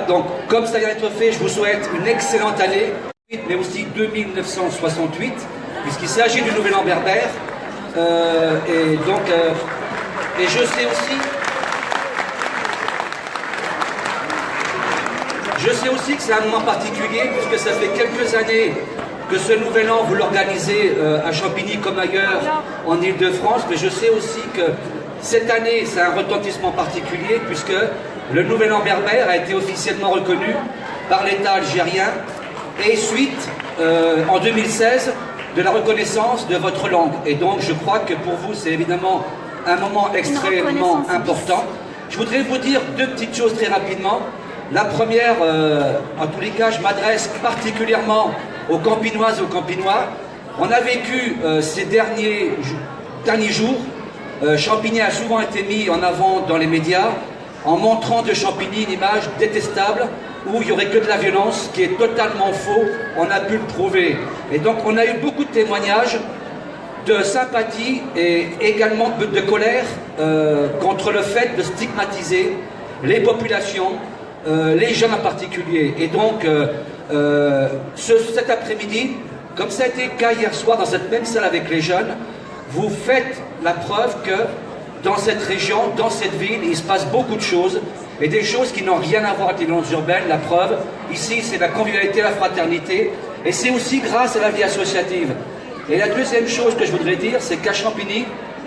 Donc, comme ça vient d'être fait, je vous souhaite une excellente année, mais aussi 2968, puisqu'il s'agit du Nouvel An berbère. Et je sais aussi que c'est un moment particulier, puisque ça fait quelques années que ce Nouvel An, vous l'organisez à Champigny comme ailleurs en Île-de-France, mais je sais aussi que cette année, c'est un retentissement particulier, puisque le Nouvel An berbère a été officiellement reconnu par l'État algérien, et suite, en 2016, de la reconnaissance de votre langue. Et donc, je crois que pour vous, c'est évidemment un moment extrêmement important. Je voudrais vous dire deux petites choses très rapidement. La première, en tous les cas, je m'adresse particulièrement aux Campinoises et aux Campinois. On a vécu ces derniers jours, Champigny a souvent été mis en avant dans les médias, en montrant de Champigny une image détestable, où il n'y aurait que de la violence, ce qui est totalement faux, on a pu le prouver. Et donc on a eu beaucoup de témoignages de sympathie et également de colère contre le fait de stigmatiser les populations, les jeunes en particulier. Et donc cet après-midi, comme ça a été le cas hier soir dans cette même salle avec les jeunes, vous faites la preuve que dans cette région, dans cette ville, il se passe beaucoup de choses, et des choses qui n'ont rien à voir avec les violences urbaines. La preuve, ici, c'est la convivialité, la fraternité, et c'est aussi grâce à la vie associative. Et la deuxième chose que je voudrais dire, c'est qu'à Champigny,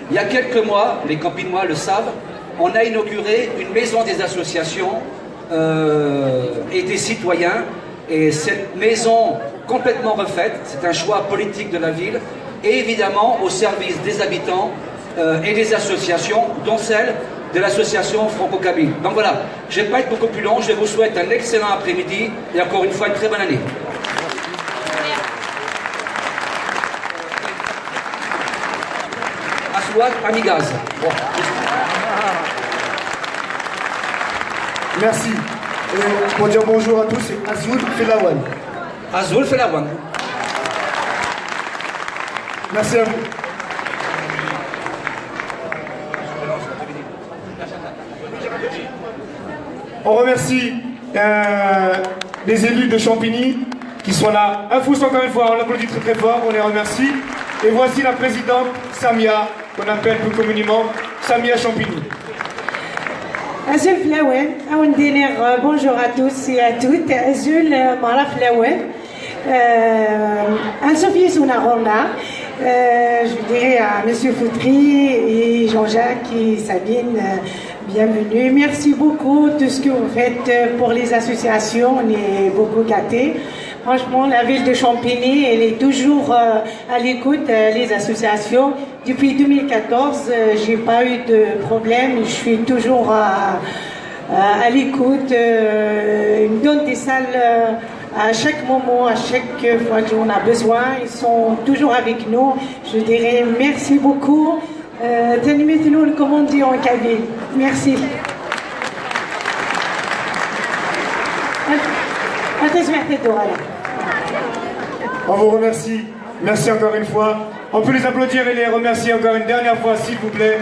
il y a quelques mois, les Campinois le savent, on a inauguré une maison des associations et des citoyens, et cette maison complètement refaite, c'est un choix politique de la ville, et évidemment au service des habitants et des associations, dont celle de l'association Franco-Kabyle. Donc voilà, je ne vais pas être beaucoup plus long, je vous souhaite un excellent après-midi et encore une fois une très bonne année. Aswad Amigaz. Bon. Merci. Et pour dire bonjour à tous, c'est Azul Felawan. Azul Felawan. Merci à vous. On remercie les élus de Champigny qui sont là. Un fous encore une fois, on l'applaudit très très fort, on les remercie. Et voici la présidente Samia, qu'on appelle plus communément Samia Champigny. Azul Flawen, bonjour à tous et à toutes. Azul Mara Flawen, Anne-Sophie Sounarona, je dirais à M. Foutry et Jean-Jacques et Sabine, bienvenue. Merci beaucoup de ce que vous faites pour les associations, on est beaucoup gâtés. Franchement, la ville de Champigny, elle est toujours à l'écoute des associations. Depuis 2014, j'ai pas eu de problème. Je suis toujours à l'écoute. Ils me donnent des salles à chaque moment, à chaque fois qu'on a besoin. Ils sont toujours avec nous. Je dirais merci beaucoup. Mettez-nous le commandant en cabine. Merci. On vous remercie. Merci encore une fois. On peut les applaudir et les remercier encore une dernière fois, s'il vous plaît.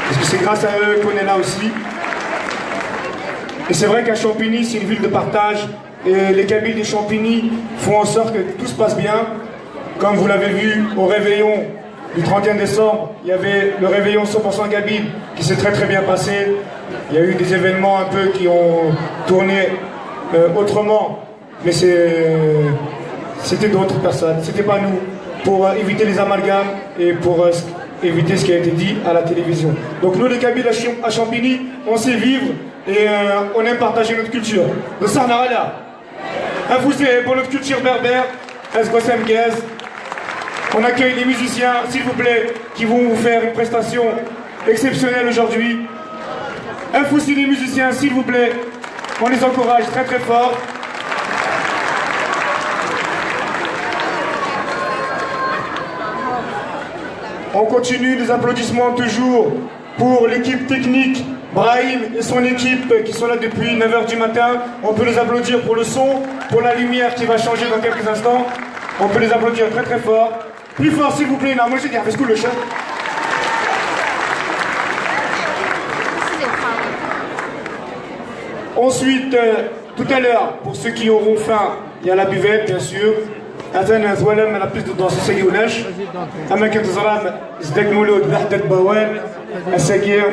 Parce que c'est grâce à eux qu'on est là aussi. Et c'est vrai qu'à Champigny, c'est une ville de partage. Et les Kabyles de Champigny font en sorte que tout se passe bien. Comme vous l'avez vu au réveillon du 31 décembre, il y avait le réveillon 100% Kabyle qui s'est très très bien passé. Il y a eu des événements un peu qui ont tourné autrement. Mais c'était d'autres personnes, c'était pas nous, pour éviter les amalgames et pour éviter ce qui a été dit à la télévision. Donc nous les Kabyles à Champigny, on sait vivre et on aime partager notre culture. Le Sarnarala, un foussé pour notre culture berbère, Esgosem Gez. On accueille les musiciens, s'il vous plaît, qui vont vous faire une prestation exceptionnelle aujourd'hui. Un foussé les musiciens, s'il vous plaît, on les encourage très très fort. On continue, des applaudissements toujours pour l'équipe technique, Brahim et son équipe qui sont là depuis 9h du matin. On peut les applaudir pour le son, pour la lumière qui va changer dans quelques instants. On peut les applaudir très très fort. Plus fort s'il vous plaît, non, moi j'ai dit, avec le chat. Ensuite, tout à l'heure, pour ceux qui auront faim, il y a la buvette, bien sûr. أنا زوالم أنا بليز دو سيجي وناش أما كنت زرام زدك مولود لحدة بوال أساقير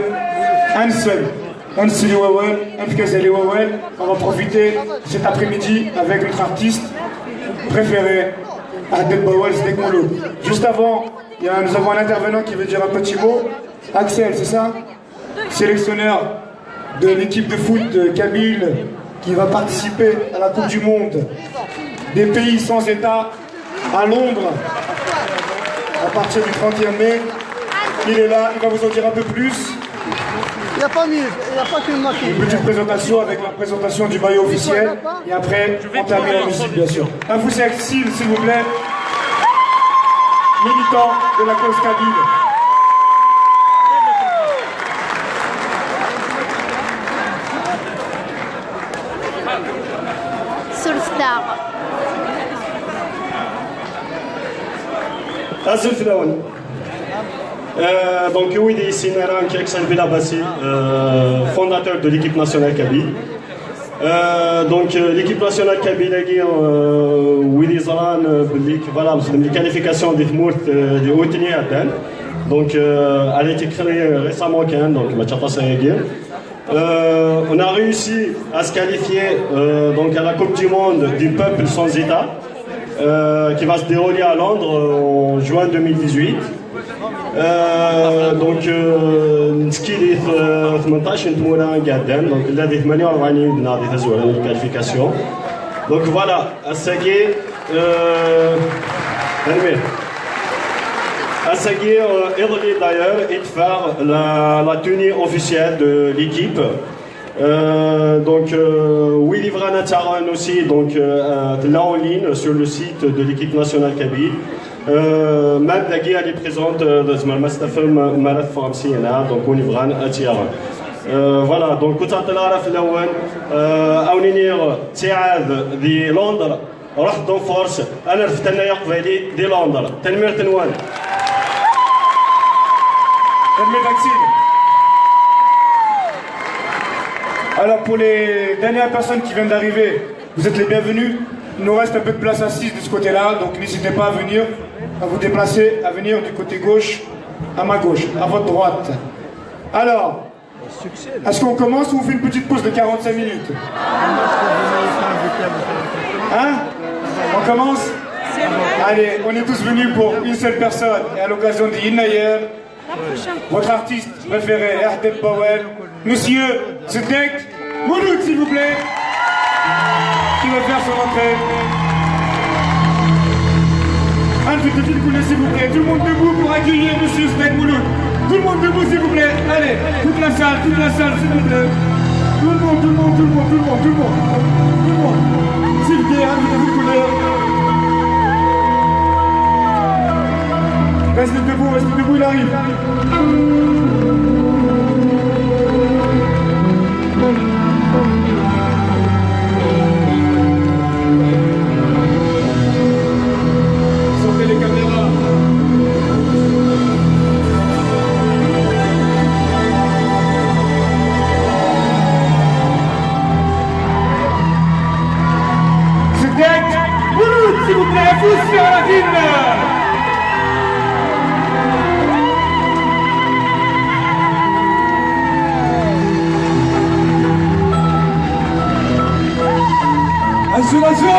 أنسل ووال أنفكازالي ووال. On va profiter cet après-midi avec notre artiste préféré, Ahdel Bawal Zdek Mouloud. Juste avant, nous avons un intervenant qui veut dire un petit mot. Axel, c'est ça? Sélectionneur de l'équipe de foot kabyle qui va participer à la Coupe du Monde des pays sans État à Londres à partir du 31 mai. Il est là, il va vous en dire un peu plus. Il n'y a pas mieux, il n'y a pas que moi qui... Une petite présentation avec la présentation du maillot officiel et après entamer la musique bien sûr. Un vous s'il vous plaît, militant de la cause kabyle. Surfstar. Azul Flaoun. Donc Ouidi Sinaran Keksan Bilabassi, fondateur de l'équipe nationale kabyle. Donc l'équipe nationale kabyle Ouidi Zaran voilà, les qualifications des Mourt de Outini Aden. Donc elle a été créée récemment donc on a réussi à se qualifier donc à la Coupe du Monde du peuple sans État qui va se dérouler à Londres en juin 2018. Donc نسكي لي 18 نتمونا قادام دونك الذي 48 ناضي تزور الكاليفيكاسيون دونك فوالا الساكي Assagir Erli d'ailleurs et de faire la tenue officielle de l'équipe. Donc Willy Vrana aussi donc là en ligne sur le site de l'équipe nationale kabyle. Matt Dagui elle est présente dans ma mastafem Marat Famsiena donc Willy Vrana Atiara. Voilà donc كنت نعرف الأول أو نير تعاد دي لندن رحت دون فورس أنا رفت أنا يقبلي دي لندن تنمير تنوان. Alors pour les dernières personnes qui viennent d'arriver, vous êtes les bienvenus. Il nous reste un peu de place assise de ce côté-là, donc n'hésitez pas à venir, à vous déplacer, à venir du côté gauche, à ma gauche, à votre droite. Alors, est-ce qu'on commence ou on fait une petite pause de 45 minutes? Hein? On commence? Allez, on est tous venus pour une seule personne, et à l'occasion de Inayer, votre artiste préféré, Ahdel Bawal, Monsieur Zdek Mouloud, s'il vous plaît, qui va faire son entrée. Un petit coup, s'il vous plaît. Tout le monde debout pour accueillir Monsieur Zdek Mouloud. Tout le monde debout, s'il vous plaît. Allez, toute la salle, s'il vous plaît. Tout le monde. S'il vous plaît, un petit couleur. Restez debout, il arrive. Sortez les caméras. Zdek Mouloud, s'il vous plaît, vous sur la ville. Azul!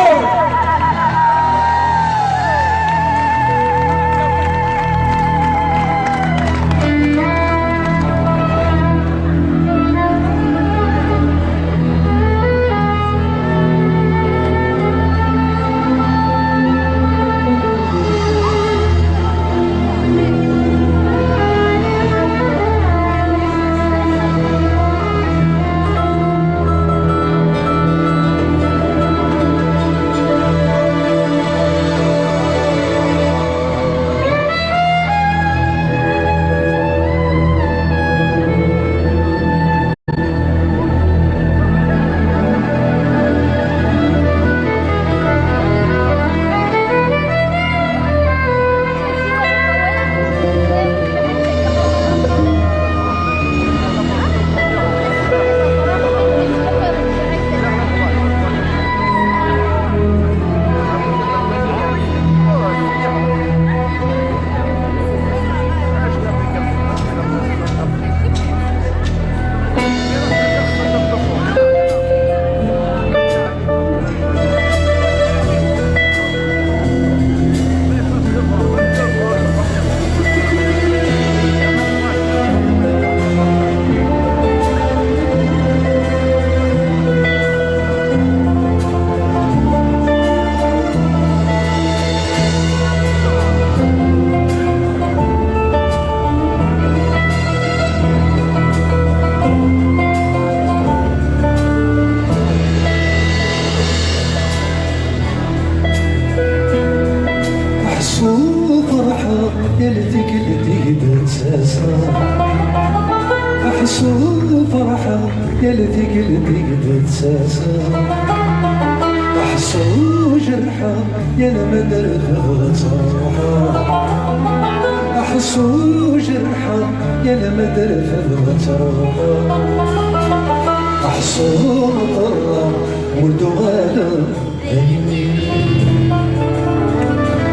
تساسا أحسو فرحة يا لذي قلبي تساسا أحسو جرحة يا المدر فتروحة أحسو جرحة يا المدر فتروحة أحسو مطرة ولدو غالا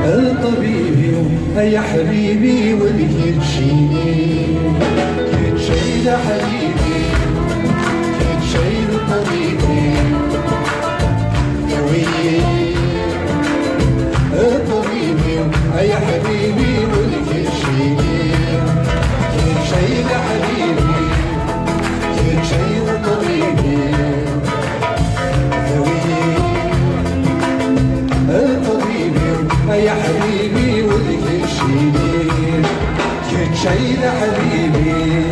الطبيبي يا حبيبي واللي تشيني كتشيل حبيبي كتشيل طبيبي الطبيبي يا حبيبي واللي تشيني كتشيل حبيبي كتشيل طبيبي يا حبيبي ولك الشيء كتشيل حبيبي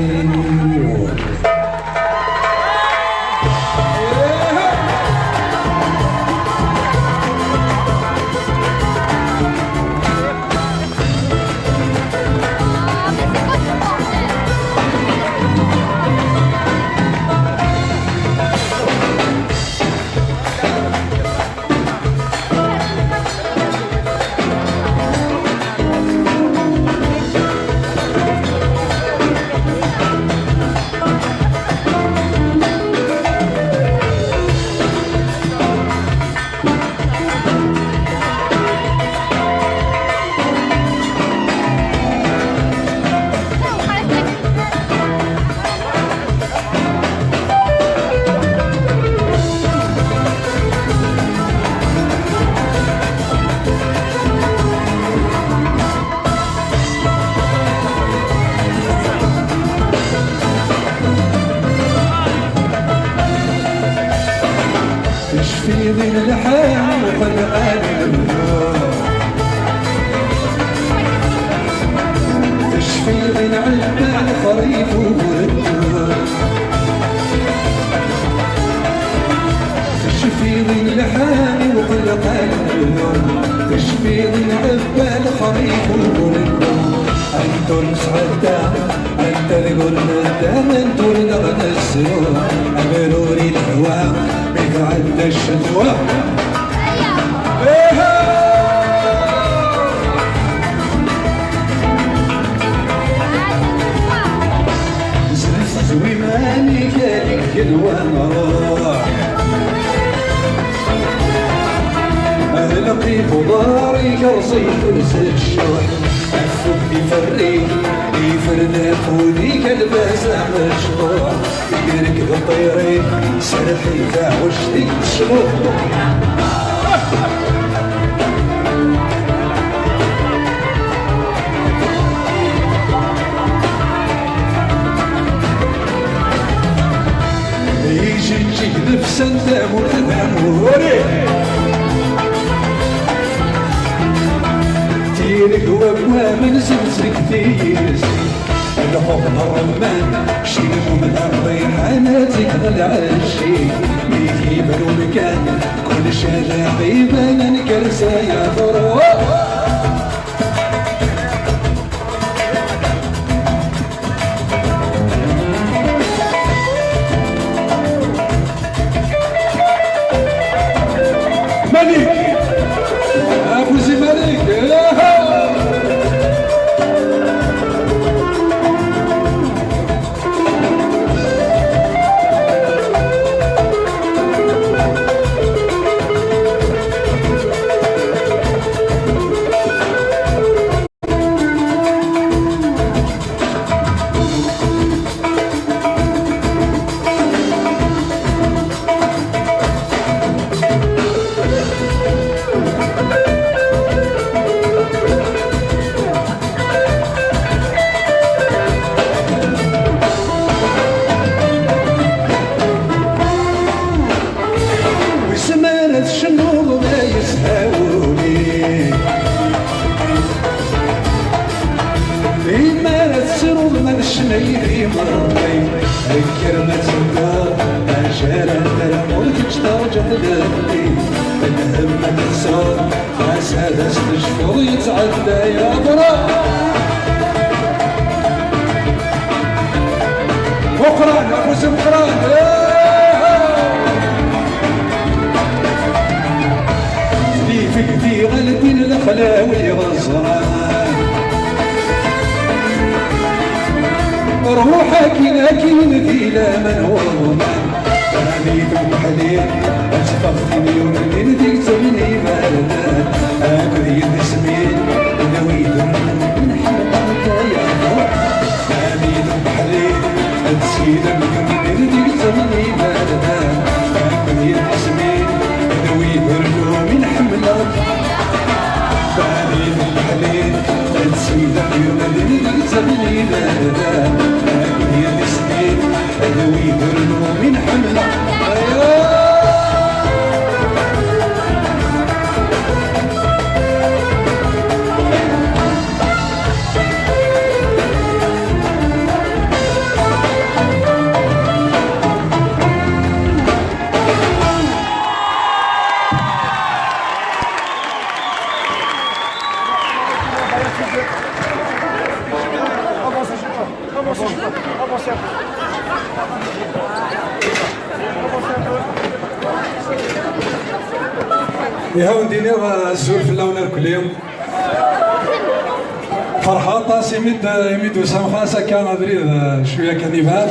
تشفي من الحال وقلقان المنور تشفي من علبة الخريف والدور تشفي من الحال وقلقان المنور تشفي من علبة الخريف والدور انتو نسعد انت القرن الدم انتو الغنى السيور امروري الهواء بك عند الشتوى زوي ماني كالك الوان أهلقي فضاري كرصيف نسد الشوح أفك يفريك يفرد فودي كالباسع مشروع يقرك بطيري سرحي فاوشتك تشلوح يجي تجيك نفس انت مرتبع تيرك وابواب من زمزك تيس الحب الرمان شيلوا من الريحاناتك العشي يجيب المكان كل شارع بيبان انكرسة يا ضروح ملك ابو زي ملك شنيري مرمي الكرمة الدار أجالا تلمر تجترجع لدي الهمة تنسار فاسادة استشفر يتعدى يا برا بلاوي غزران روحك لكن في لا من وضمان رميت بحليل اشفقتني ومن ديك زمني مالدان اكل يد سمين نويد من حلقك يا روح رميت بحليل تسيد من ديك زمني مالدان اكل يد سمين نويد من حملك رميت بحليل تسيد من ديك زمني مالدان اكل يد سمين نويد من حملك يا نديني السول في اللون كل يوم فرحة طاس يمد وسام خاصة كان أدري شوية كنيفاج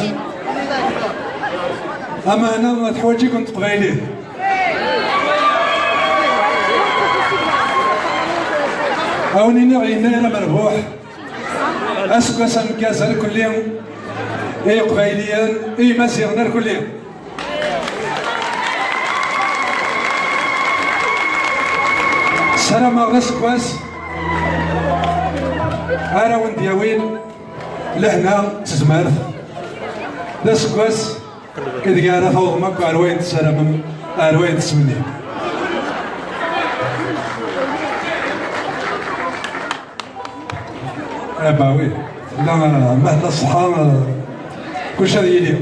أما أنا ما تحوجي كنت قبيلي أونيني غينا أنا مربوح أسكو سنكازل كل يوم إي قبيليا إي مسيرنا كل يوم سلام غرس كواس أنا وندياوين لهنا تزمرت دا سكواس إذا كان فوق ماكو أروين تسلم أروين تسمني باوي لا مهلا الصحة كل شيء يلي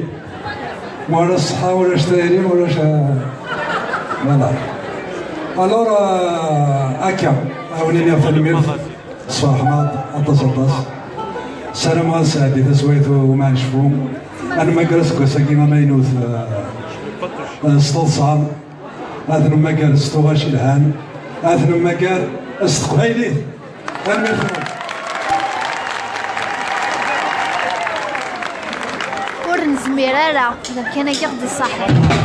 ولا الصحة ولا شتايرين ولا لا الور اكا اوليني افضل ميرت صباح حماد اتصلت السلام على سعدي تسويت وما نشوفو انا ما جلس كوساكيما ما ينوث استلصام هذا ما قال استغاش الهان هذا ما قال استقبيلي ورن زميرارة إذا كان يقضي الصحيح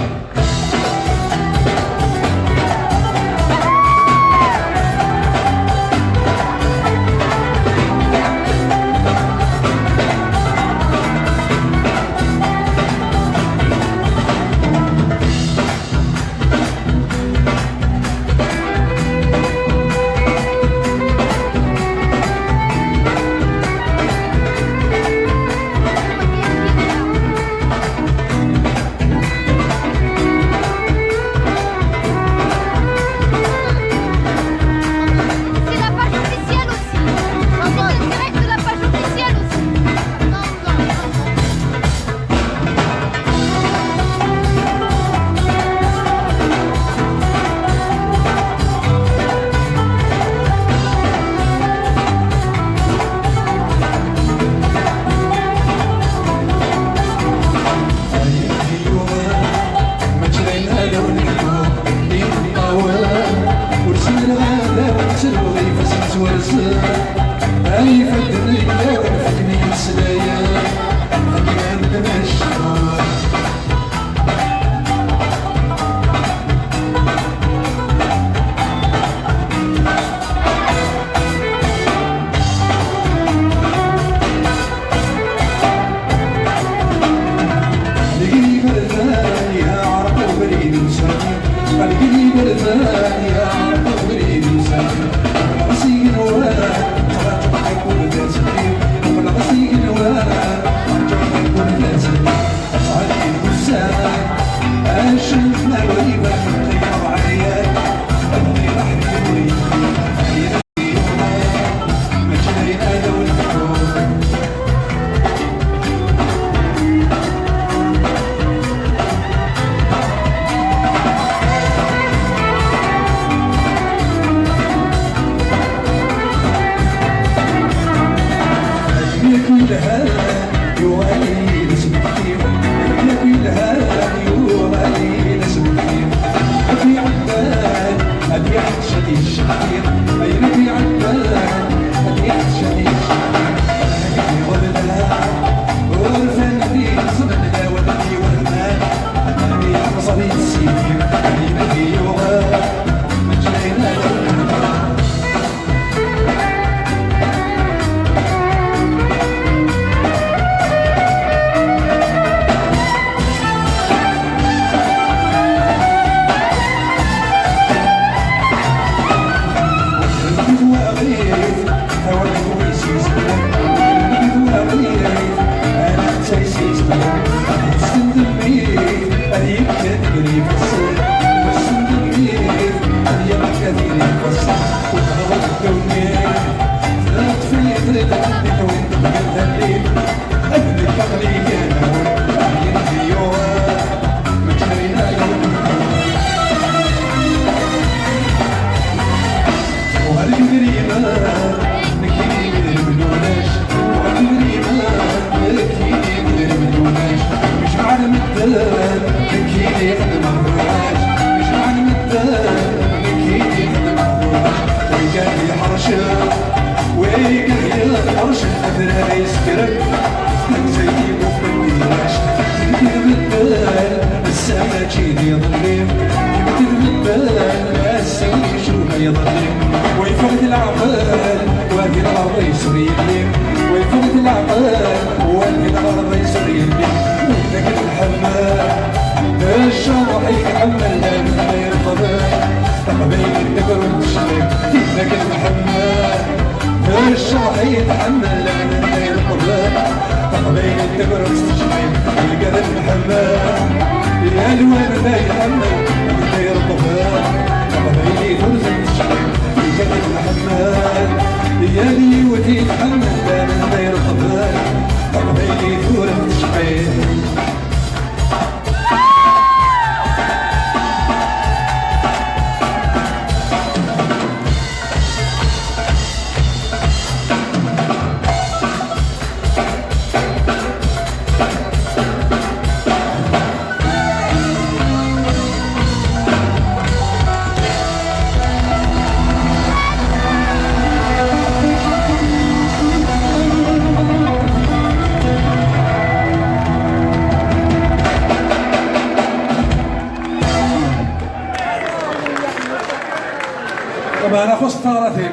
طبعا أنا خص طارتي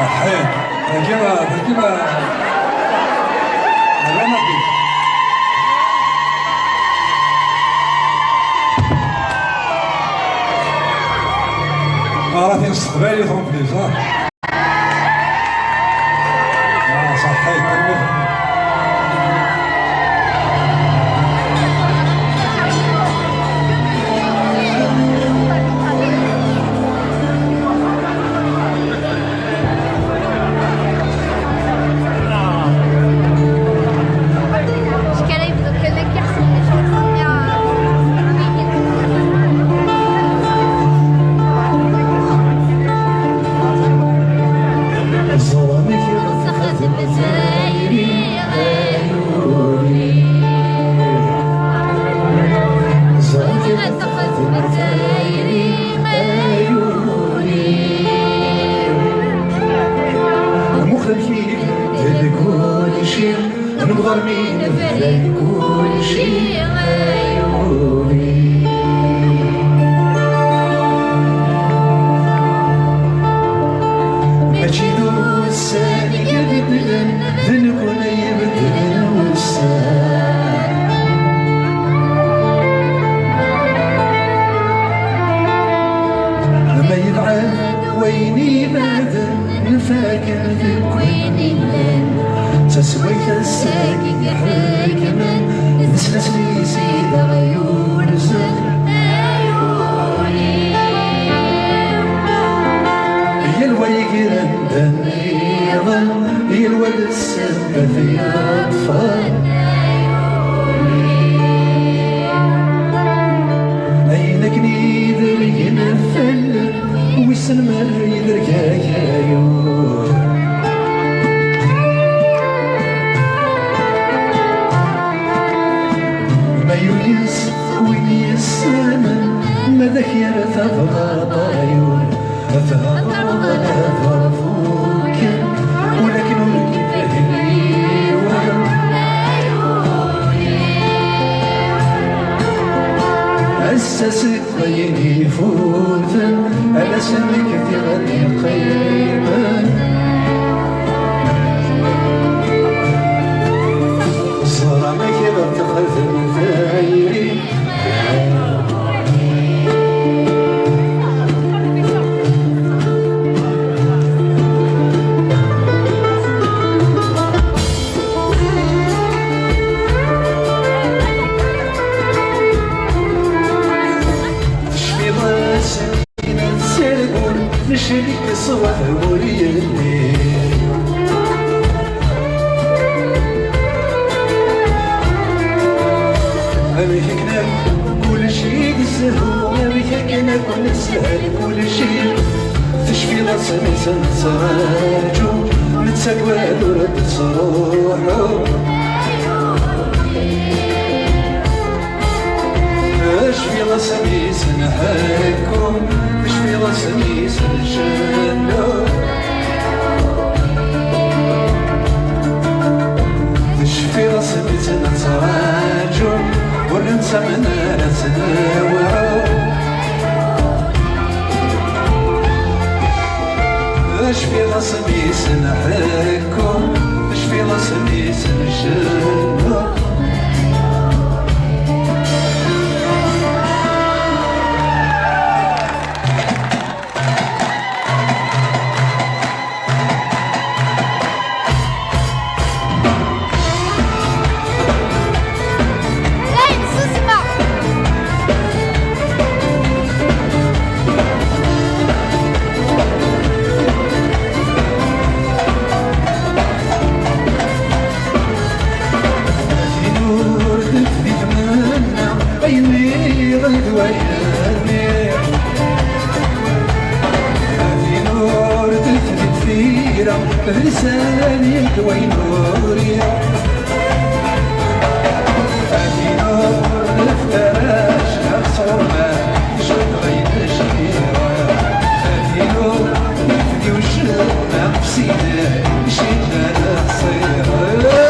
الحين تركيبة الرمضي طارتي استقبالي ترومبلي صح؟ كل شيء يسهل أميكنا كل سهل كل شيء تشفي راسي نسراجو نتساق والو رد صروحو اشفي راسي سنحكم اشفي راسي سنجنو تشفي راسي نسراجو وننسى من نتناوعو اشفي راسي سنحكم اشفي راسي سنجنو بلساني وين نوري هذه نور نفتراش أبصرنا شوف غير شيرا هذه نور نفدي وشرنا بسينا شينا نصيرا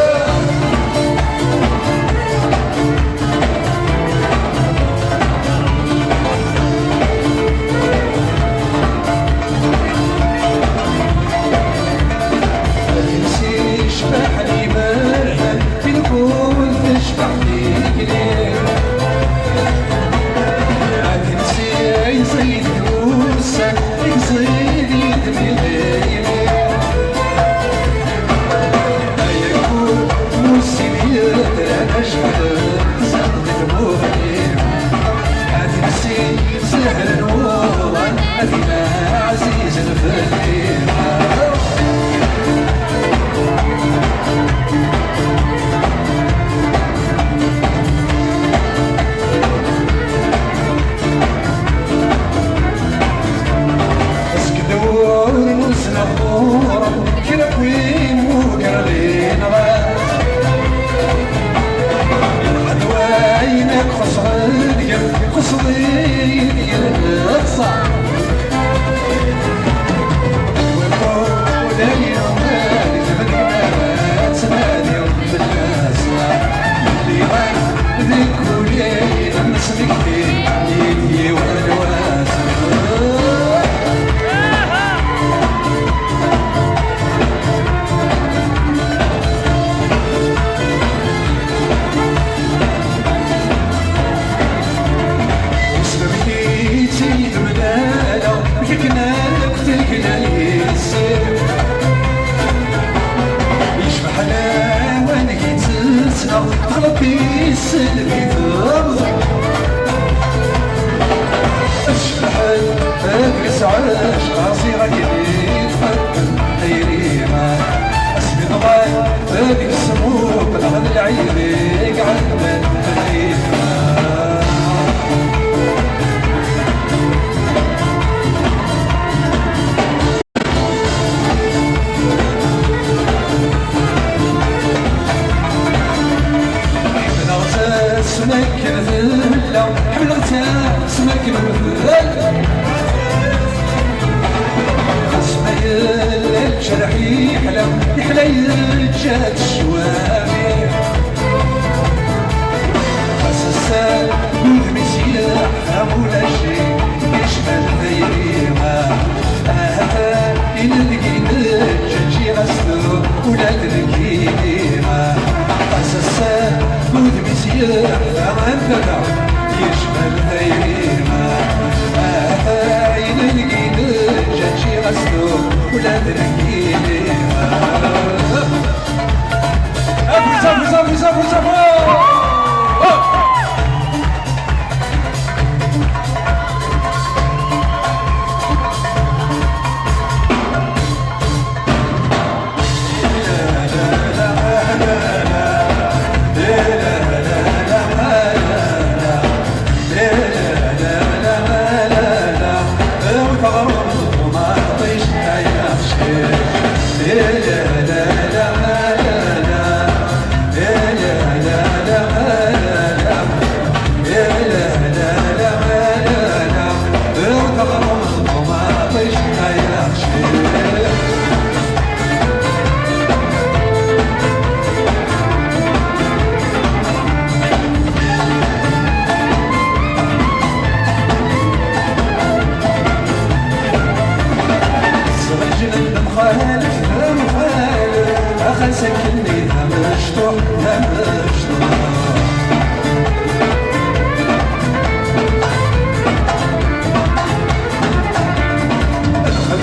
مخالف لا مخالف أخل سكني لا مشطوح لا مشطوح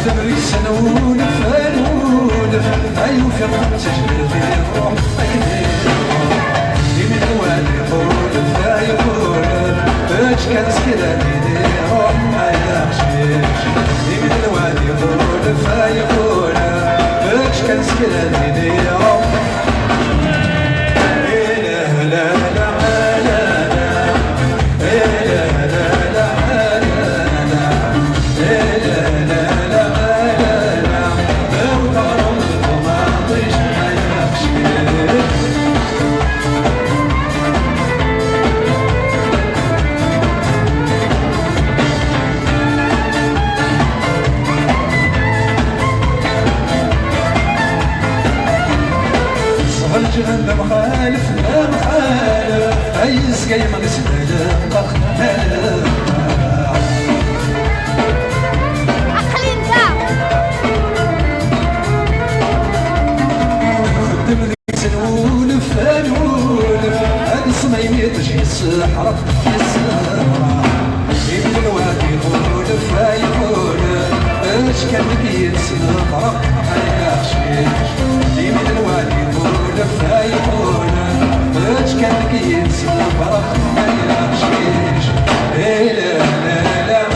تبريك سنولف نولف أيو في قمت تجبر في الروح أكدير يمين الوالي خولف أيو خولف باش كان سكراني دي روح ما يخشيش يمين الوالي خولف أيو خولف باش كان سكراني دي روح لا لا لا لا لا لا لا لا مخالف لا مخالف أي سقاي ما نسمع قخ عقلي انت خدم ذيك سنولف نولف هاد الصميمي تجي الصحراء يمين الوادي يخولف يخولف اش كان بيت سنقرا هيخشيش يمين الوادي يخولف يخولف اش كان بيت سنقرا هيخشيش لا لا لا لا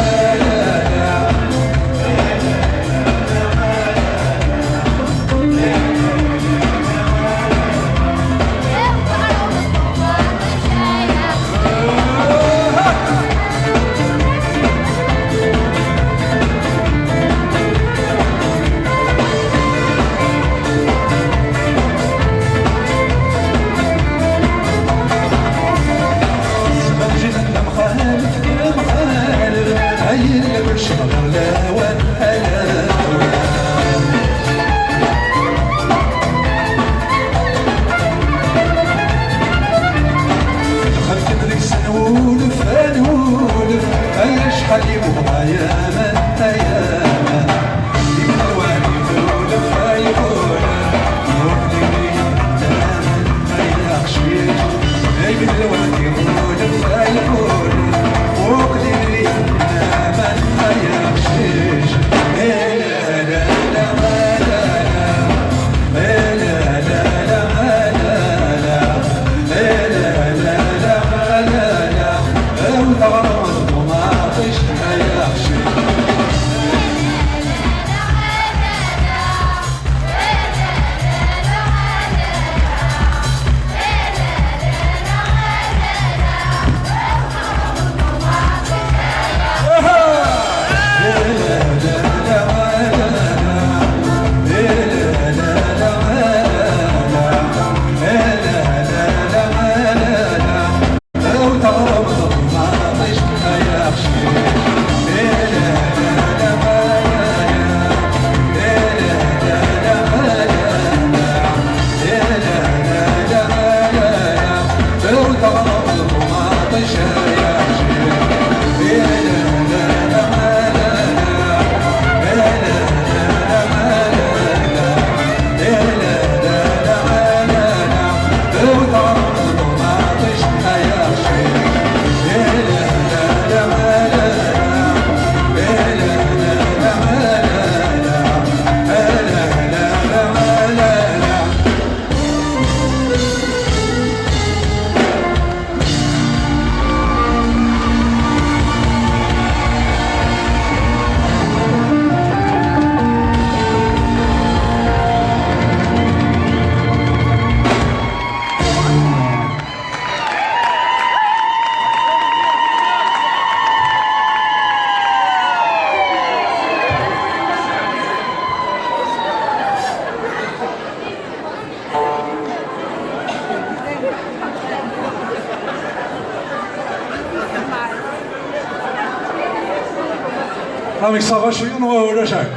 رامي صافا شويه ولا شاك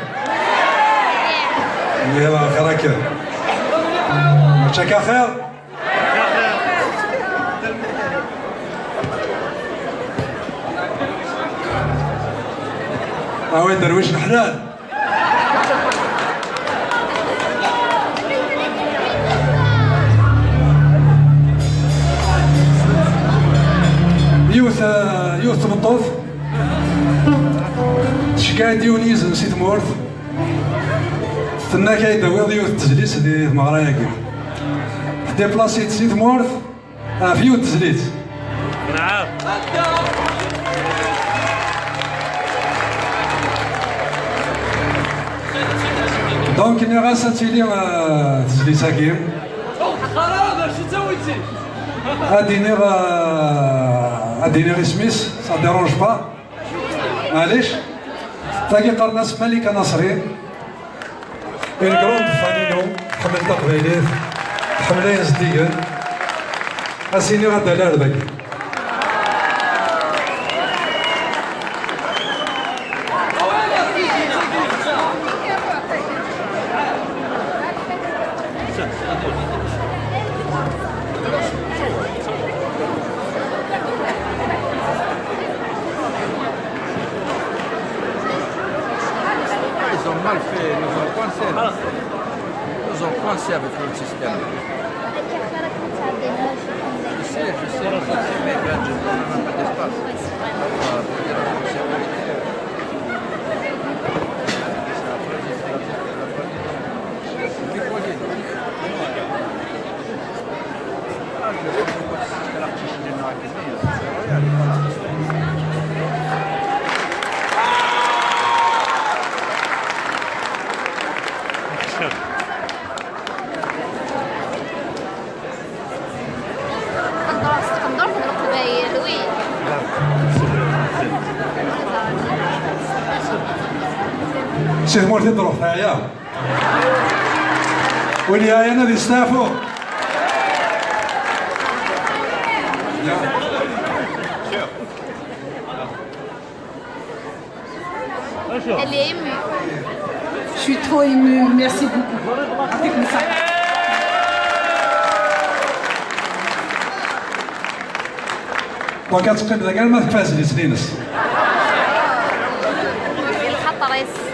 يلا خير هكا ماشاك خير وين درويش الحلال تنا كيداوي ديال التجليس ديال المغراياكي ديبلاسيت سي تمورث فيو التجليس. نعم. دونك ني غاساتي لي تجليس هاكي خراب شو سويتي؟ اديني غير سميس سا ديرونج با معليش تلاقي قرناس ملكه نصرين الكروند فانينو حمل تقبيلات حملين زديان اسيني غدا لا ردك Ils ont mal fait, ils nous ont coincés. Ils nous ont coincés avec le système. Je sais, mais ben, je n'ai pas d'espace. Pour dire la sécurité. سي تمورث يضرب هايا ولي هايا انا دي ستافو Elle est émue. Je suis trop émue, merci beaucoup. Avec ça. وكتقيم ذا كاع ما تفاز لي سنينس الخطرس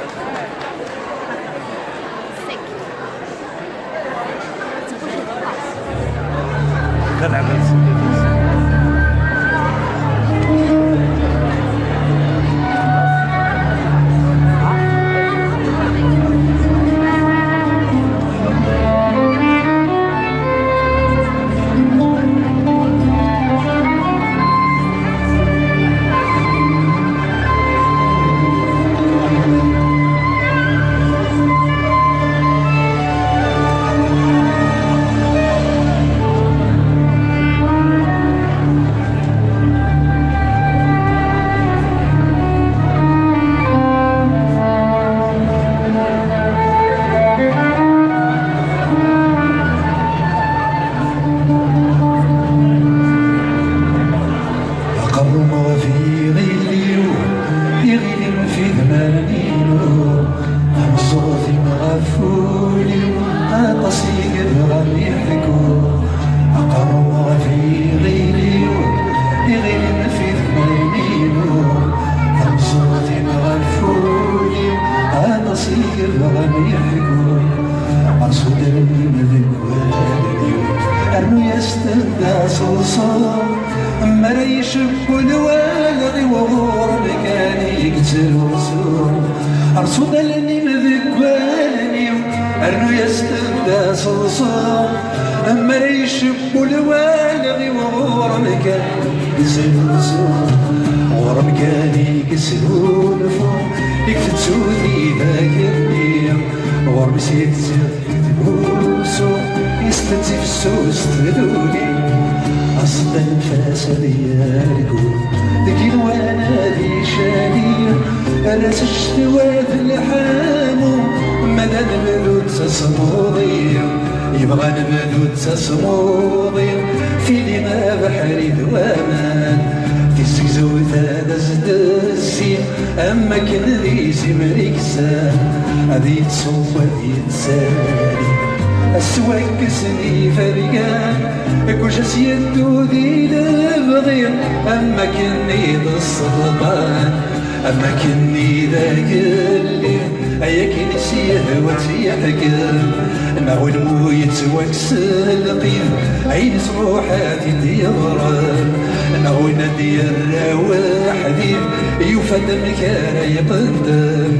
يفدم كان يقدم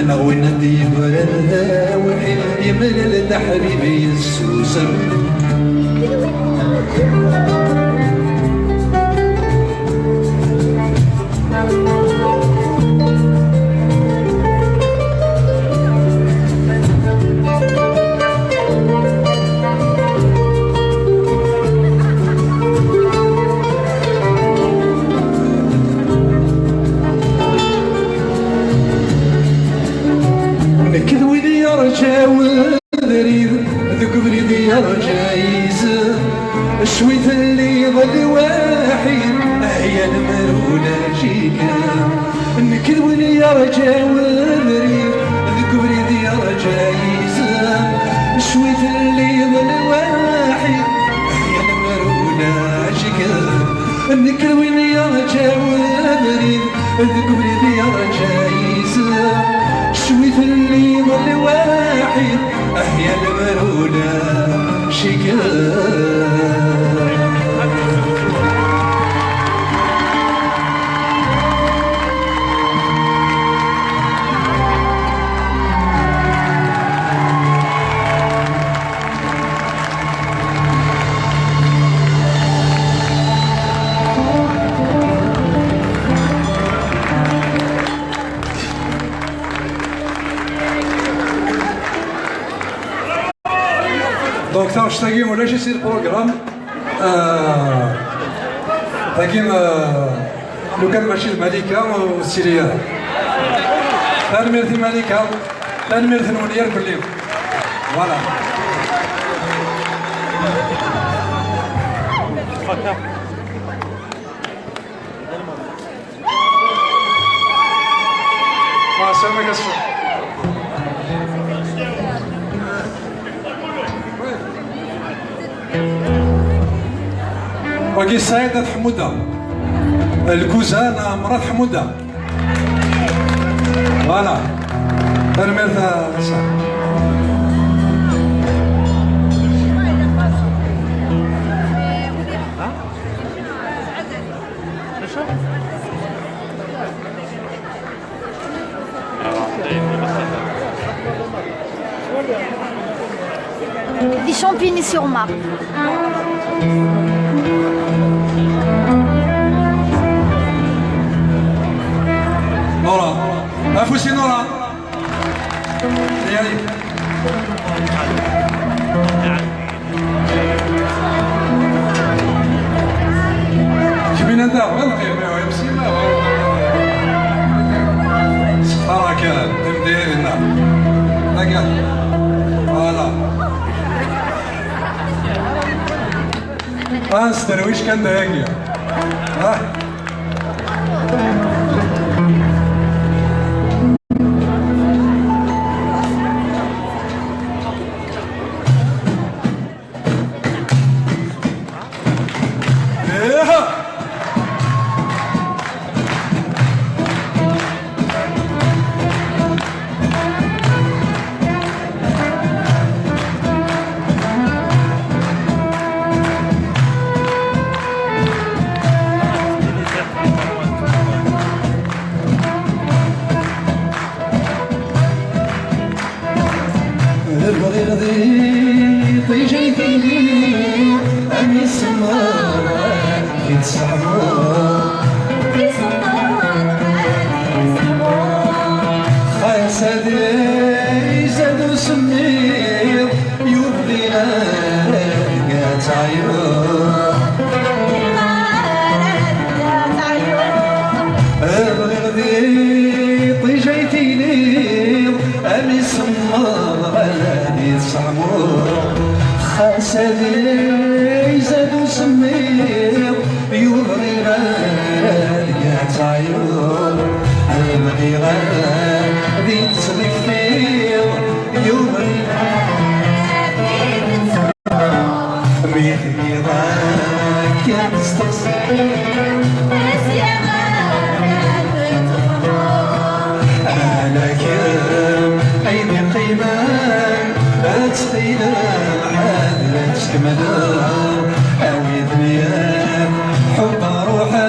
نغوي ندي برد وحيد يمل حبيبي السوسن شويت اللي ظل واحد هي المرونة جيكا نكذب لي يا رجا وريد ذكر لي يا رجا يزام شويت اللي ظل واحد هي المرونة جيكا نكذب لي يا رجا وريد ذكر لي يا رجا يزام شويت اللي ظل واحد هي المرونة جيكا دونك تعرف تاقيم ولا شي يصير بروغرام تاقيم لو كان ماشي الملكة والسيريا تنميرت الملكة تنميرت المنير بالليل فوالا ما سامك الصوت باقي السيدة حمودة الكوزان مرات حمودة فوالا ترميرتها Des champignons sur marbre. نورا أفوسي نورا ديالي شبينا نداو غير قيمة ويمسي ما سحارة كان تمديرنا هكا فوالا فانس درويش كان دايقيا ها خاسدي زادو سمير يوري غالي تعيور المدي غادي تصرفير يوري ميدي غاك يستقصير أنا كم أيدي قيمان أتخيل تكمل أوي ذنيا حب روحا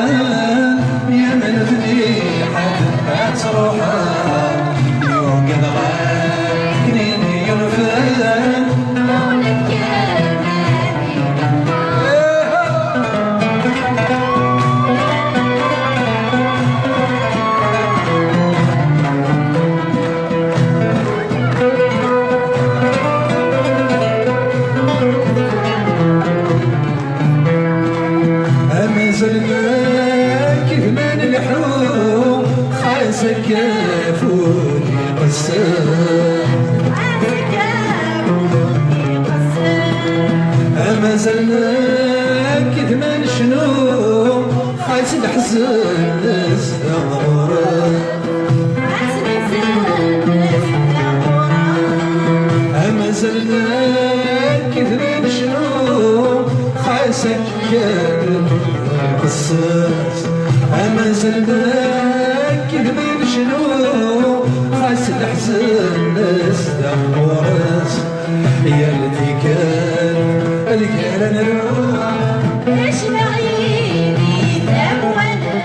يا من ذني حد تروحا يوم قد غاك نيني ينفع مازلنا كثمان شنو خايس الحزن نستغرب مازلنا كثمان شنو خايس القصص مازلنا كثمان شنو خايس الحزن نستغرب يا الذي كان نروح ايش نعيني ثمونا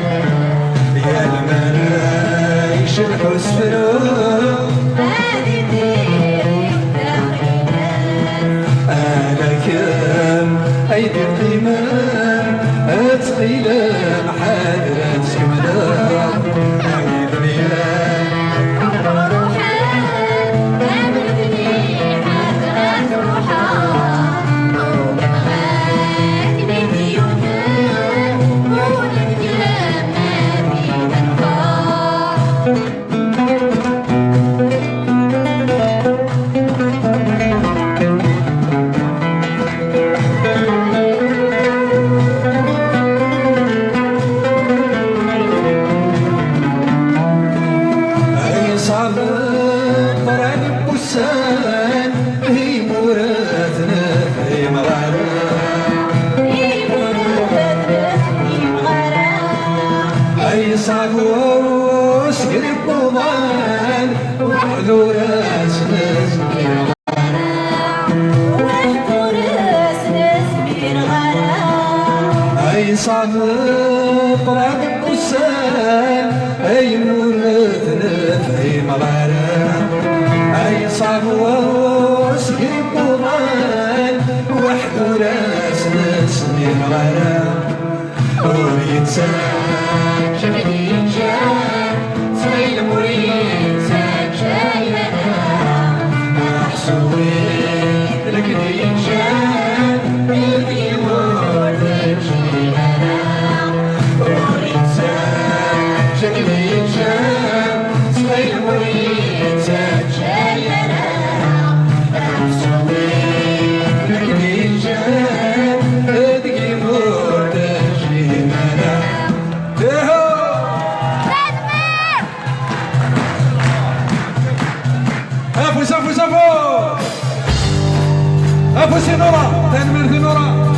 يا المنايش الحس فروح هذه ديري أنا كم أيدي الإيمان أتقيل محادرة سمنا أعيد ليا صابوس قلب وضان وحضور اسنس وحضور اسنس من غرام اي صاب طراب بوسان اي مولثنا في مغارم اي صابوس قلب وضان وحضور اسنس من غرام ويتسان شبدي جان سوي المريد سجاي لنا محسوبي لك ديجان بيدي ورد جيلنا وريتان شكلي جان سوي المريد سجاي لنا محسوبي لك ديجان بيدي ورد جيلنا أبو نورا تنمر نورا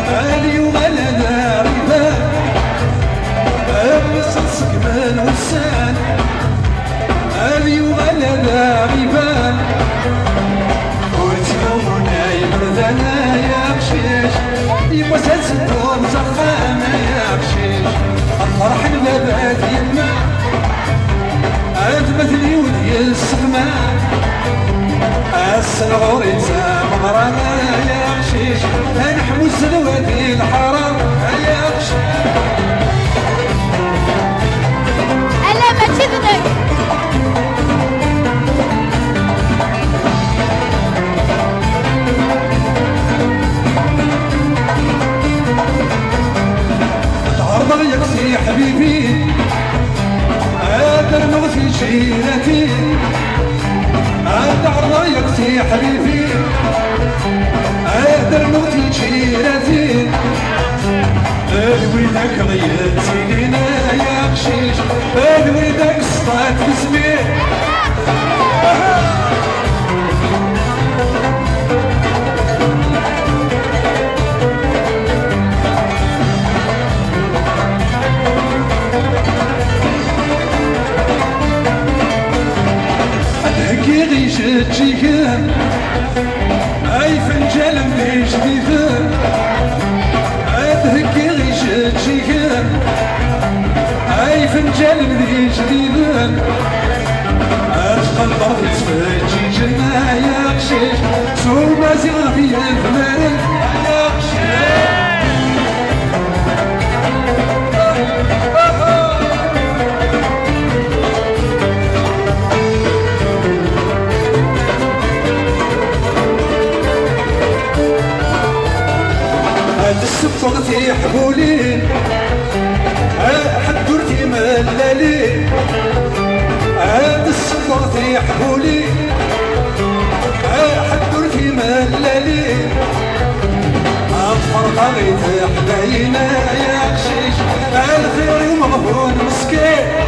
اليوم لنا ربان بصص كمان وسان اليوم لنا ربان وتيومنا يبردنا يا بشيش يمسس الدور زخامة يا بشيش الفرح البابات يما أثبتني ودي السخمان السنغور يتسام مرانا يا بشيش نحمو السلوات الحرام يا بشيش ألا ما تذنك تعرض يكسي حبيبي قادر نغفي شيرتي تعرض يكسي حبيبي قادر نغفي شيرتي وينك ضيت سيدنا يا قشيش الوليدة قصطات بزميل هكي غيش تجيهم اي فنجان اللي جديدهم هكي غيش تجيهم اي فنجان اللي جديدهم اشقى الارض تفجي جنة يا قشيش سو مازال في الفلان يا قشيش السفغتي حبولين حدورتي ملالين هاد السفغتي حبولين حدورتي ملالين الفرقة غير حداينا يا قشيش الخير مغفون مسكين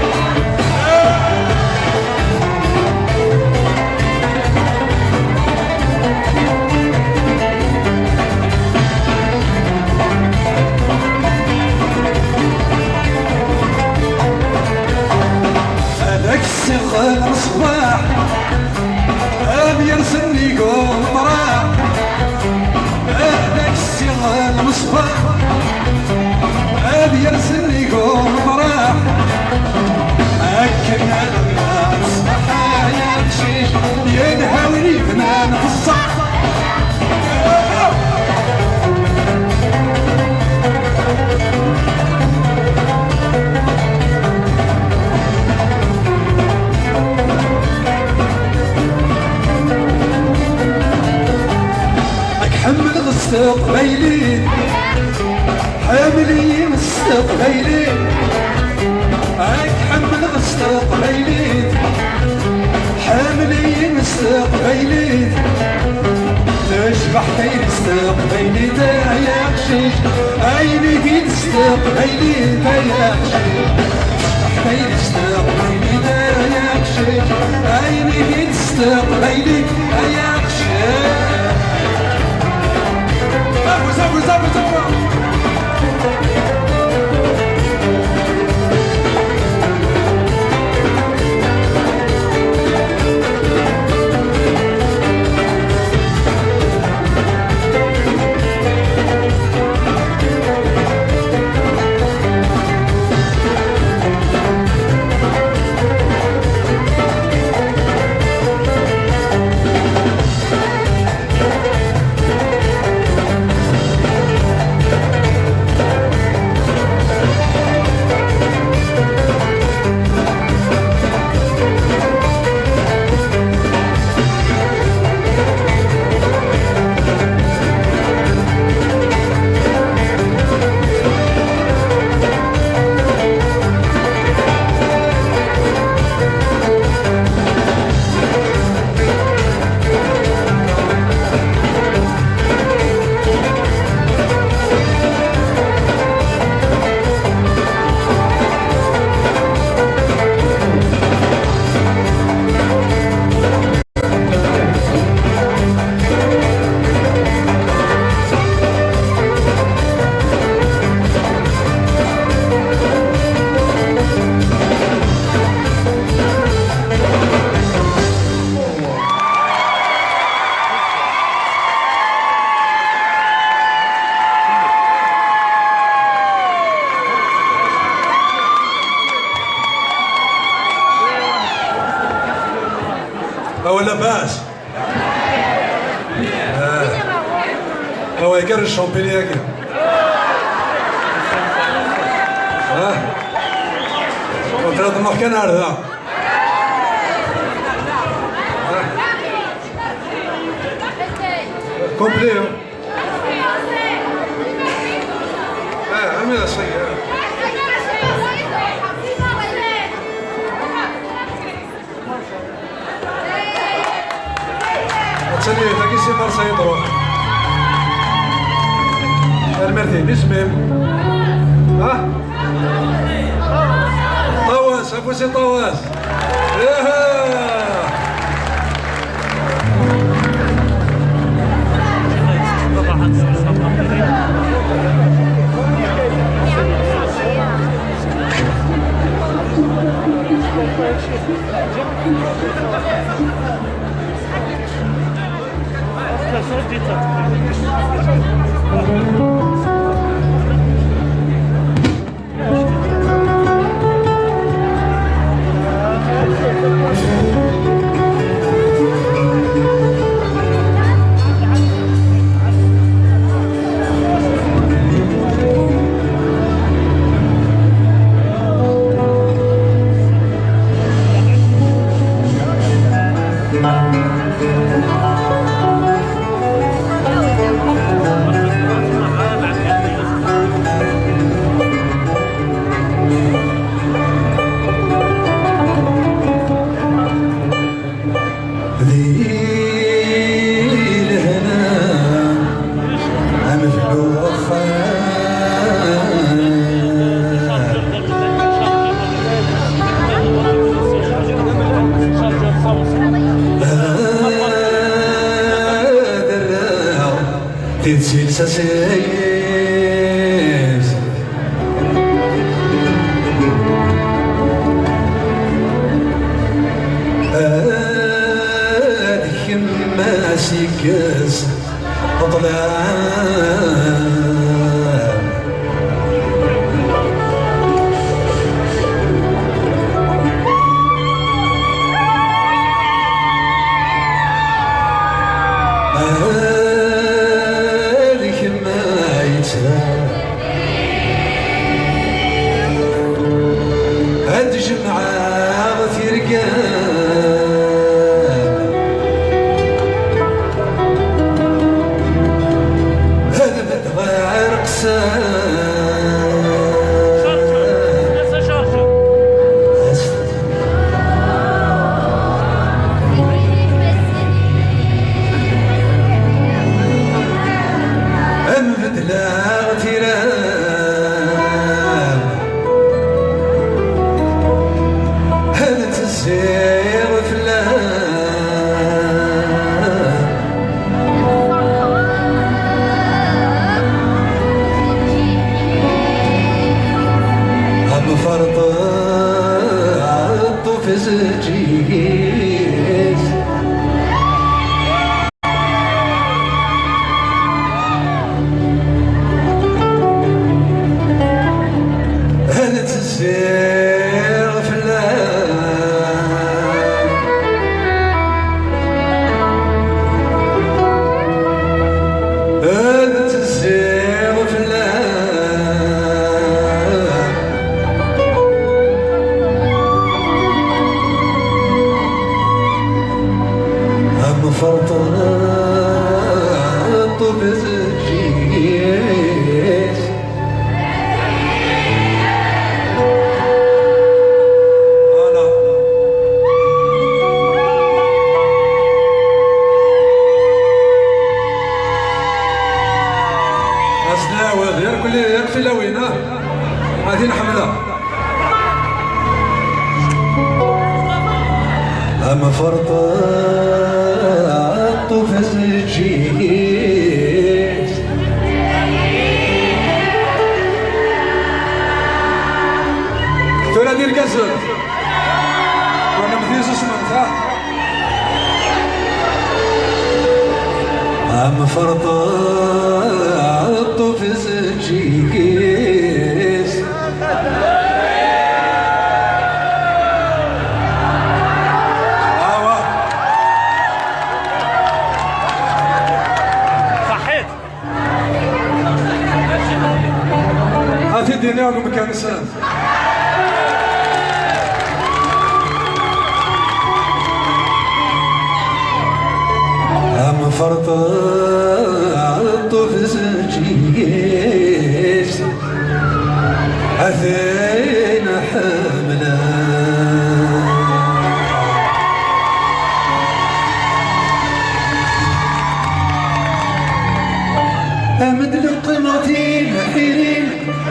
الصغار الصباح يرسلني قوم راح هذاك الصغار الصباح يرسلني قوم راح هكا على الصباح يا قشيش ينهاوني فنان في الصح حمل الستقبيلين حاملين الستقبيلين حمل الستقبيلين حاملين الستقبيلين تشبح خير الستقبيلين يا قشيش عيني في الستقبيلين يا قشيش تشبح خير الستقبيلين يا قشيش عيني في الستقبيلين يا قشيش لاباس هو يقرر الشامبيني هكا وثلاث مكان هذا كومبلي عمل شيء تسلي تاكي سي مارسا يضرب المرتين اسمه سي طواس.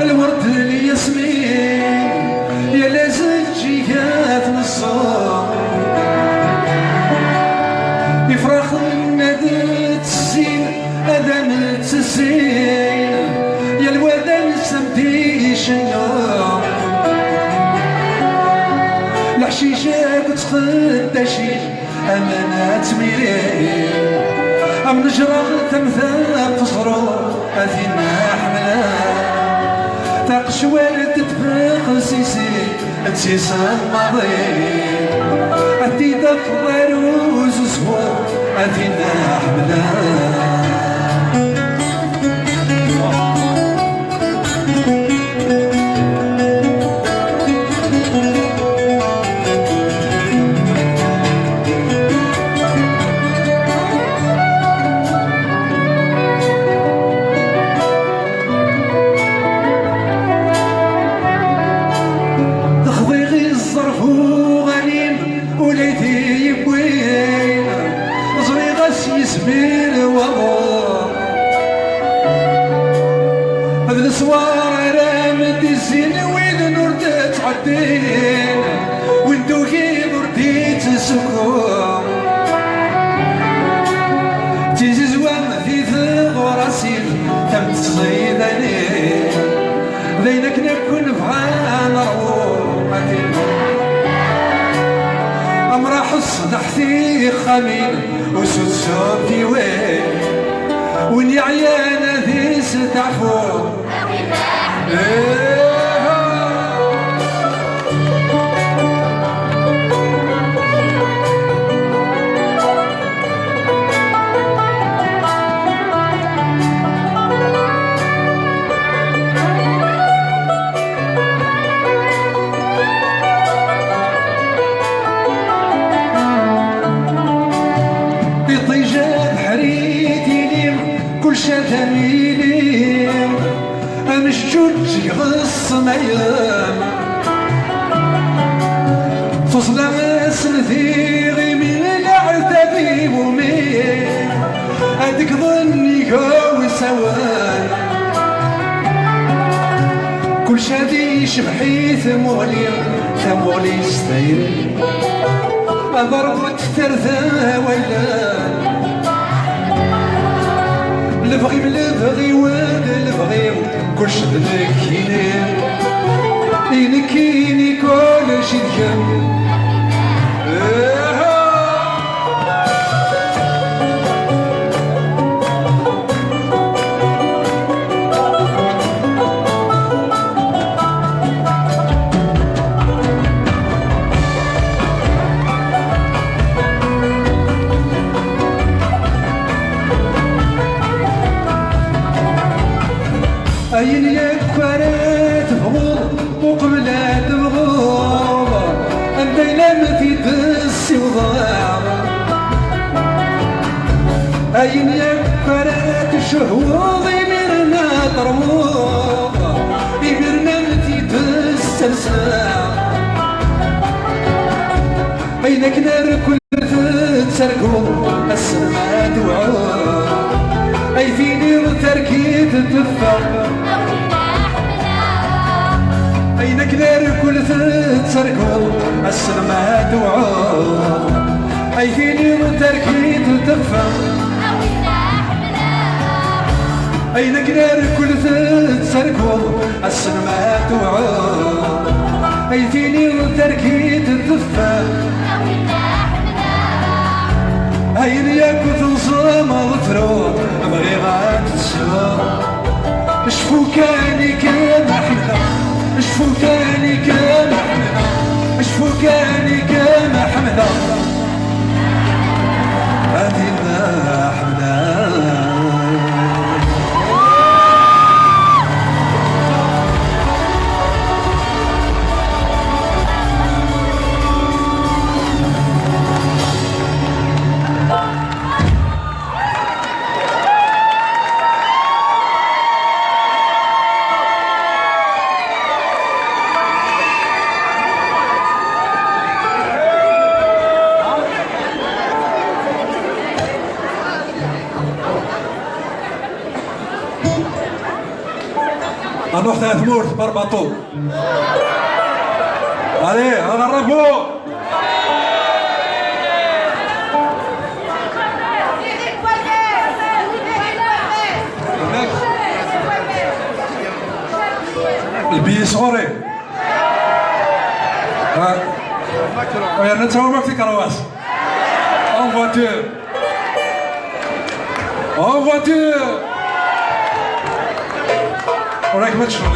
الورد الياسمين يا لازم جيها فداشين أمانات ميلين أم نجرى تمثال تصرو أثينا حملا تقشوال تتبق سيسي تسيسا الماضي أتي دفضر وزسوى أثينا حملا يسبيل وضوء هذا الصوار رامد الزين وين نور تعدين وين دوكي برديت السكون تيجي زوان في ثغراسيل تم تصيدني بينك نكون بغان روح امرح الصدحتي خميل وسود صوتي وين يا عيانا ذي ستعفو شذميلي أمشجوج يغص ميام فصل سنثيغي من العتبي ومين أدك ظني قوي سوان كل شادي شبحي ثمولي ستير أضربت ثرثا ويلان البغي من البغي واد البغي كلش ذكيني ينكيني كل شي دكم أين يكفرت بغض وقبلات بغض أنت لم تدس وضاع أين يكفرت شهوض مرنا طرموض مرنا تدس الساعة أينك نار كل تسرقو السماء دوعو أي فيني وتركيت تفاق أينك نار كل تسرقو السماء دوعو أي فيني وتركيت تفاق أينك نار كل تسرقو السماء دوعو أي فيني وتركيت تفاق هين ياكو تنصم ظفرو بغي غاد تسوى شفو كاني كما حمدا شفو كاني كما حمدا شفو كاني كما حمدا هادي ما حمدا نروح ثلاث مور بربطو عليه غربوا البي صغري ويا نتا هو ما في كرواس اون فواتور اون فواتور وراك ما تشرب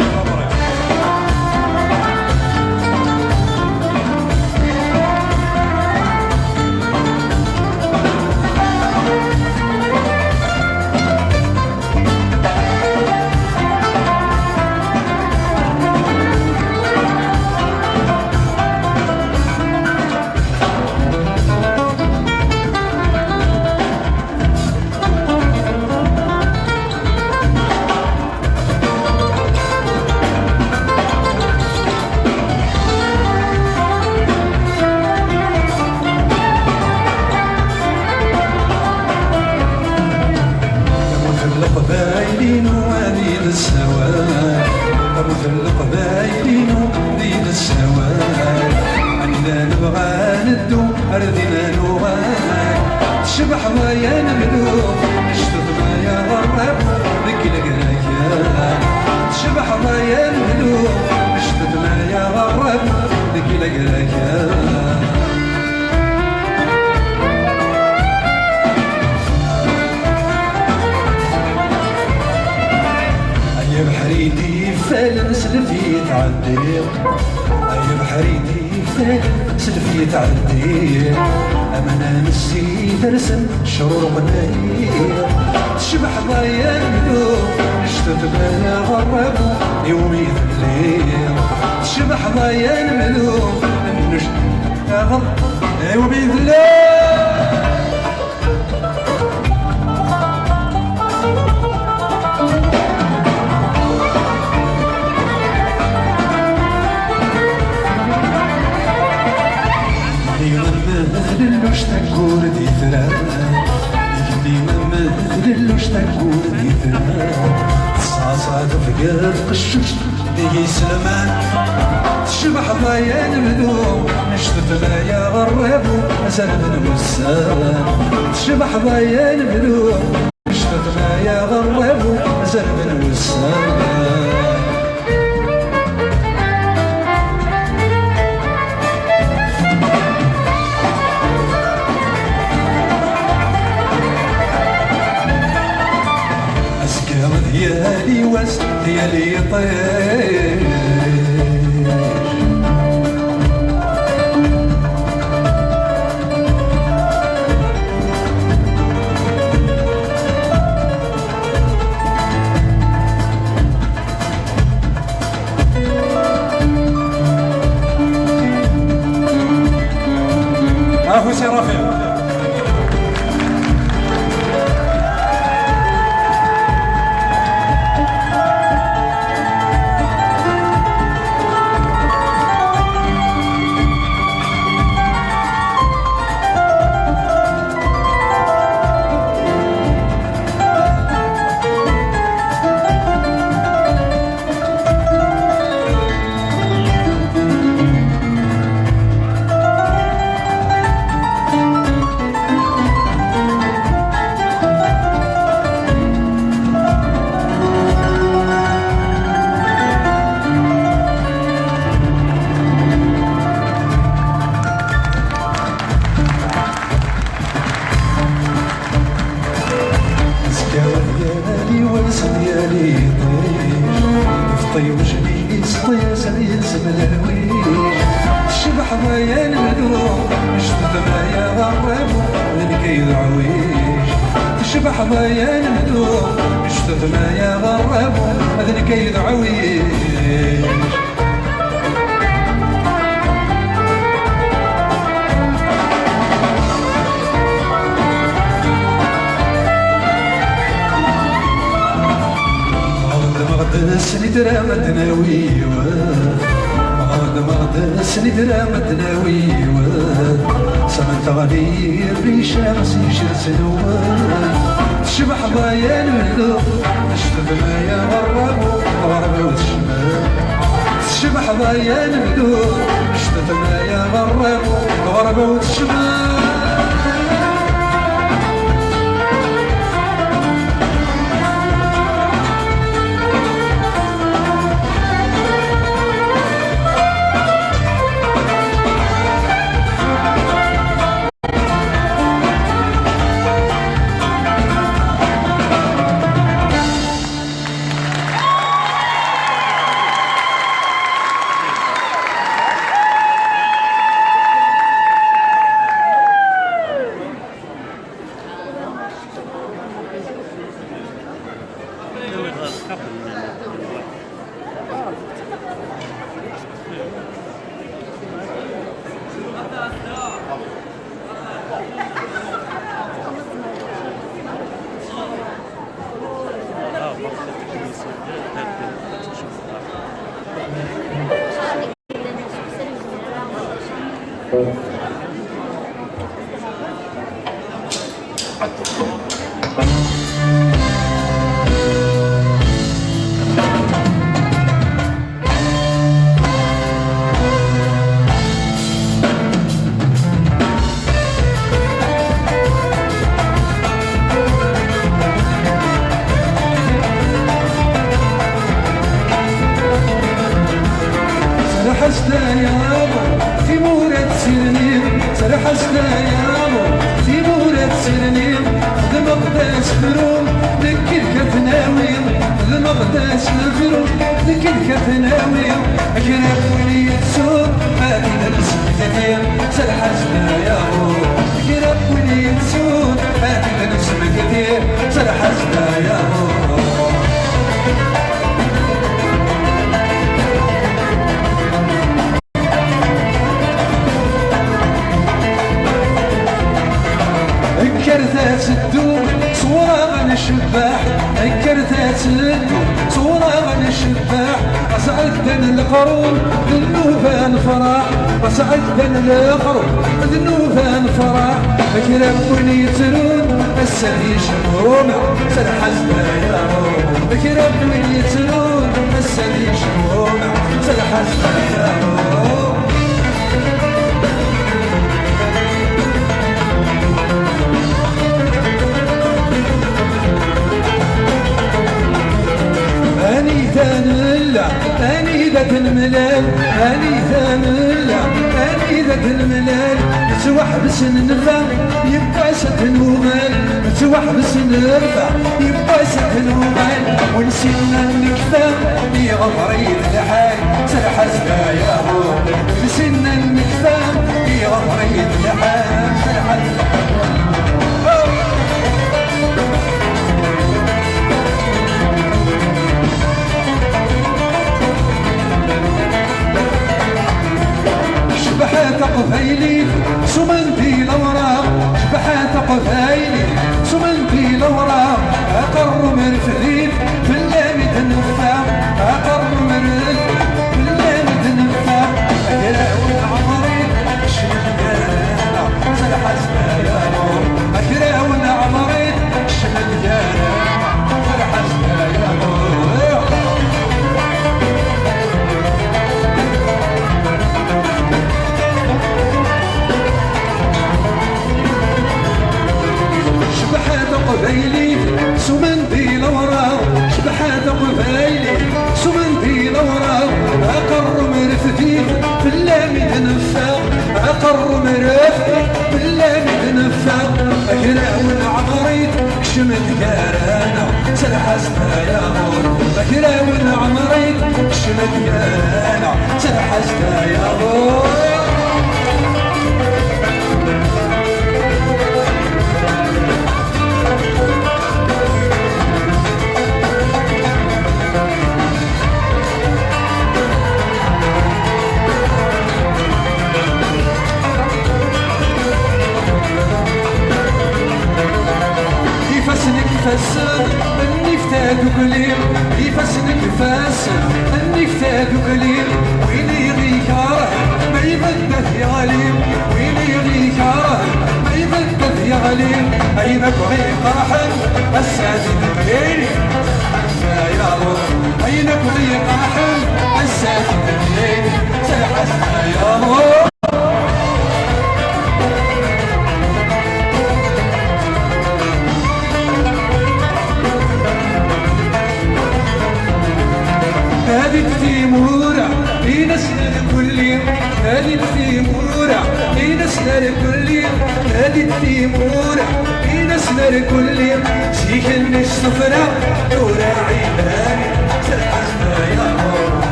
تشبح ضايا نملوك نشتغل يا غرب ذيك القرايا تشبح ضايا نملوك نشتغل يا غرب ذيك القرايا يا بحريدي فال سلفي تعديق يا بحريدي فال سلفي تعديق أنا نسيت أرسم شرور غنايا تشبح ضايا الملوك نشتت بلا غرب يومي في الليل تشبح ضايا الملوك نشتت بلا غرب يومي في الليل للوش تقول دي ثرا يجني ممثل للوش تقول دي ثرا صاصات فقر قشوش دي سلمان تشبح ضايا المذوب نشتت ما يا غربو أزال من وسام تشبح ضايا المذوب نشتت ما يا غربو أزال من وسام ديالي وس ديالي طير اهو سي رفيق تشبح ضايا المذوب نشتت ما يا غرب للكيد عويش تشبح ضايا المذوب نشتت ما يا غرب للكيد عويش مغدس ندرا مدناوي مغدس ندرا مدناوي سمنت غدير ريشة مسيشر سنوان تشبح ضايا المذوب نشتت ما يا غرب غرب وتشمال تشبح ضايا المذوب نشتت ما يا غرب غرب وتشمال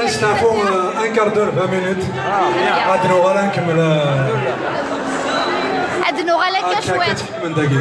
نستعفوا ان كاردور 20 مينوت غادي نكمل عاد نوغالا كشوات